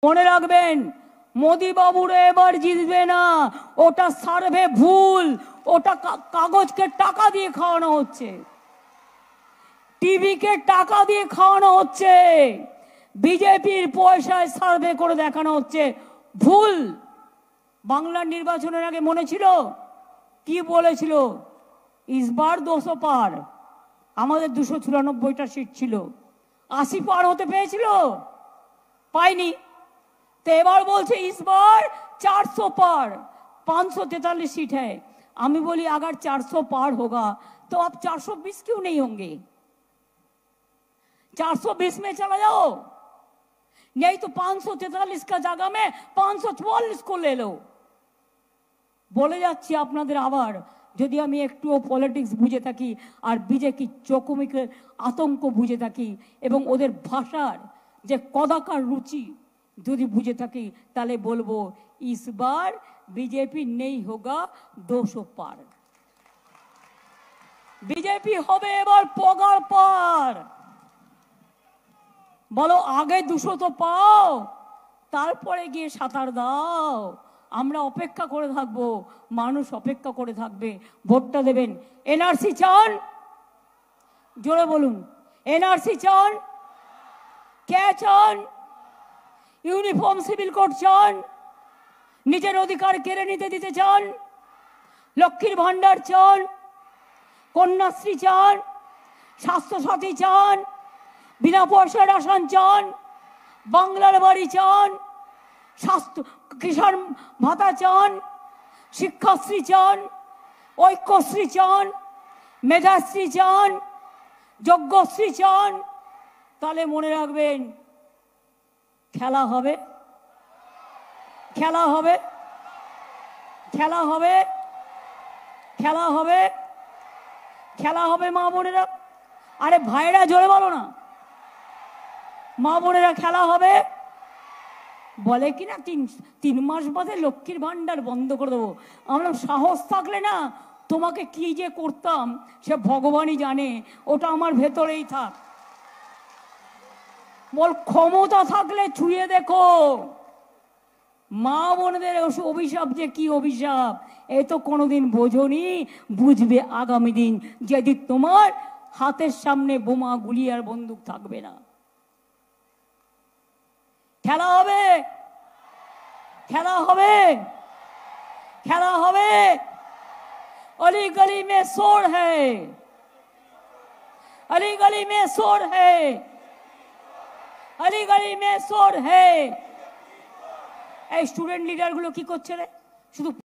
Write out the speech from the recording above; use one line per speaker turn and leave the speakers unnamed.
মনে রাখবেন মোদি বাবুরা এবার জিতবে না, ওটা সার্ভে ভুল, ওটা কাগজকে টাকা দিয়ে খাওয়ানো হচ্ছে, টিভিকে টাকা দিয়ে খাওয়ানো হচ্ছে, বিজেপির পয়সায় সার্ভে করে দেখানো হচ্ছে ভুল। বাংলার নির্বাচনের আগে মনে ছিল কি বলেছিল, ইসবার 200 পার, আমাদের 294টা সিট ছিল, 80 পার হতে পেয়েছিল, পাইনি। तो एबार बोलছে इस बार 400 पार, 543 सीट है। आमी बोली अगर 400 पार होगा तो आप 420 क्यों नहीं होंगे, 420 में चला जाओ, नहीं तो 543 का जगह में 544 को ले लो। বলে যাচ্ছি আপনাদের আবার, যদি আমি একটুও পলিটিক্স বুঝে থাকি আর বিজেপি চকমিকে আতঙ্ক বুঝে থাকি এবং ওদের ভাষার যে কদাকার রুচি যদি বুঝে থাকি, তাহলে বলবো इस बार बीजेपी नहीं होगा 200 पार, बीजेपी হবে এবার পগার পার। বলো আগে 200 তো পাও, তারপরে গিয়ে সাঁতার দাও। আমরা অপেক্ষা করে থাকবো, মানুষ অপেক্ষা করে থাকবে, ভোটটা দেবেন। এনআরসি চান, জোরে বলুন এনআরসি চান, কে চান? ইউনিফর্ম সিভিল কোড চান, নিজের অধিকার কেড়ে নিতে দিতে চান, লক্ষ্মীর ভান্ডার চান, কন্যাশ্রী চান, স্বাস্থ্যসাথী চান, বিনা পয়সার রেশন চান, বাংলার বাড়ি চান, স্বাস্থ্য কিষাণ ভাতা চান, শিক্ষাশ্রী চান, ঐক্যশ্রী চান, মেধাশ্রী চান, যজ্ঞশ্রী চান, তাহলে মনে রাখবেন খেলা হবে, খেলা হবে, খেলা হবে, খেলা হবে, খেলা হবে। মা বোনেরা, আরে ভাইরা জোরে বলো না, মা বোনেরা খেলা হবে। বলে কিনা 3 মাস বাদে লক্ষ্মীর ভান্ডার বন্ধ করে দেবো। আমরা সাহস থাকলে না তোমাকে কি যে করতাম সে ভগবানই জানে, ওটা আমার ভেতরেই থাক। বল ক্ষমতা থাকলে ছুঁয়ে দেখো, মা বোনদের অভিশাপ যে কি অভিশাপ, এ তো কোনোদিন বোঝনি, বুঝবে আগামী দিন, যেদিন তোমার হাতের সামনে বোমা গুলি আর বন্দুক থাকবে না। খেলা হবে, খেলা হবে, খেলা হবে। अली गली में शोर है, अली गली में शोर है, अली गली में शोर है। এই স্টুডেন্ট লিডার গুলো কি করছে রে, শুধু